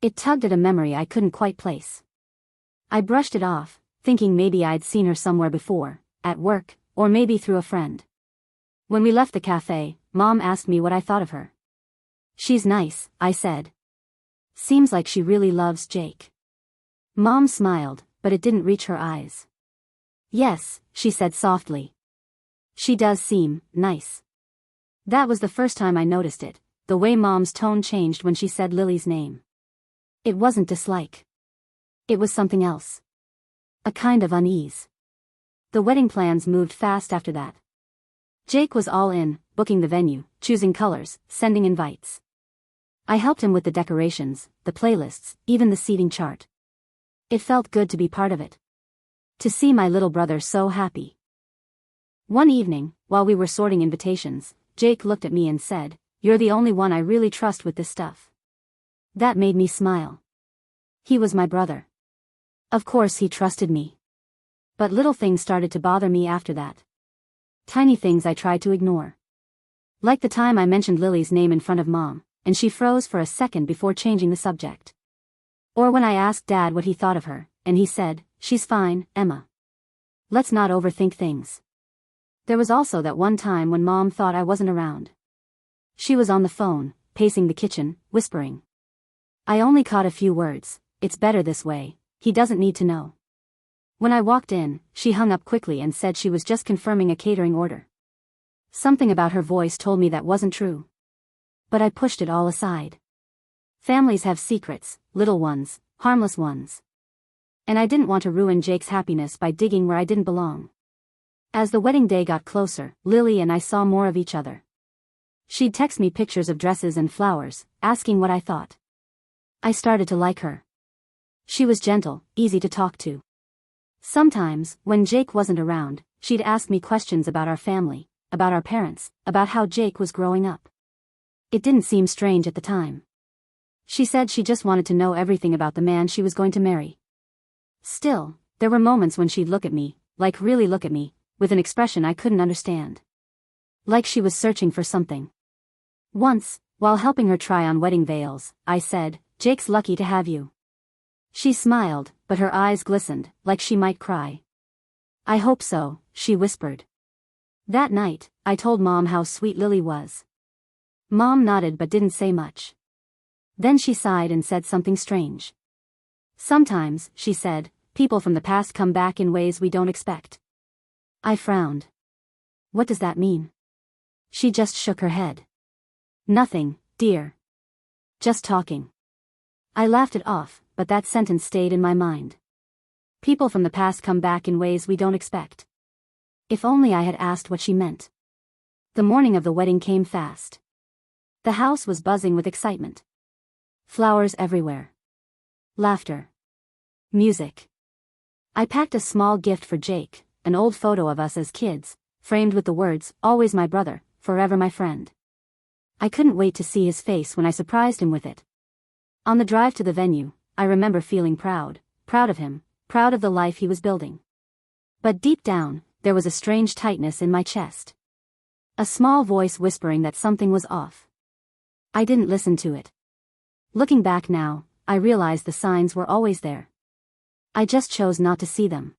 It tugged at a memory I couldn't quite place. I brushed it off, thinking maybe I'd seen her somewhere before, at work, or maybe through a friend. When we left the cafe, Mom asked me what I thought of her. "She's nice," I said. "Seems like she really loves Jake." Mom smiled, but it didn't reach her eyes. "Yes," she said softly. "She does seem nice." That was the first time I noticed it, the way Mom's tone changed when she said Lily's name. It wasn't dislike. It was something else. A kind of unease. The wedding plans moved fast after that. Jake was all in, booking the venue, choosing colors, sending invites. I helped him with the decorations, the playlists, even the seating chart. It felt good to be part of it. To see my little brother so happy. One evening, while we were sorting invitations, Jake looked at me and said, "You're the only one I really trust with this stuff." That made me smile. He was my brother. Of course he trusted me. But little things started to bother me after that. Tiny things I tried to ignore. Like the time I mentioned Lily's name in front of Mom, and she froze for a second before changing the subject. Or when I asked Dad what he thought of her, and he said, "She's fine, Emma. Let's not overthink things." There was also that one time when Mom thought I wasn't around. She was on the phone, pacing the kitchen, whispering. I only caught a few words. "It's better this way, he doesn't need to know." When I walked in, she hung up quickly and said she was just confirming a catering order. Something about her voice told me that wasn't true. But I pushed it all aside. Families have secrets, little ones, harmless ones. And I didn't want to ruin Jake's happiness by digging where I didn't belong. As the wedding day got closer, Lily and I saw more of each other. She'd text me pictures of dresses and flowers, asking what I thought. I started to like her. She was gentle, easy to talk to. Sometimes, when Jake wasn't around, she'd ask me questions about our family, about our parents, about how Jake was growing up. It didn't seem strange at the time. She said she just wanted to know everything about the man she was going to marry. Still, there were moments when she'd look at me, like really look at me, with an expression I couldn't understand. Like she was searching for something. Once, while helping her try on wedding veils, I said, "Jake's lucky to have you." She smiled, but her eyes glistened, like she might cry. "I hope so," she whispered. That night, I told Mom how sweet Lily was. Mom nodded but didn't say much. Then she sighed and said something strange. "Sometimes," she said, "people from the past come back in ways we don't expect." I frowned. "What does that mean?" She just shook her head. "Nothing, dear. Just talking." I laughed it off, but that sentence stayed in my mind. People from the past come back in ways we don't expect. If only I had asked what she meant. The morning of the wedding came fast. The house was buzzing with excitement. Flowers everywhere. Laughter. Music. I packed a small gift for Jake, an old photo of us as kids, framed with the words, "Always my brother, forever my friend." I couldn't wait to see his face when I surprised him with it. On the drive to the venue, I remember feeling proud of him, proud of the life he was building. But deep down, there was a strange tightness in my chest. A small voice whispering that something was off. I didn't listen to it. Looking back now, I realized the signs were always there. I just chose not to see them.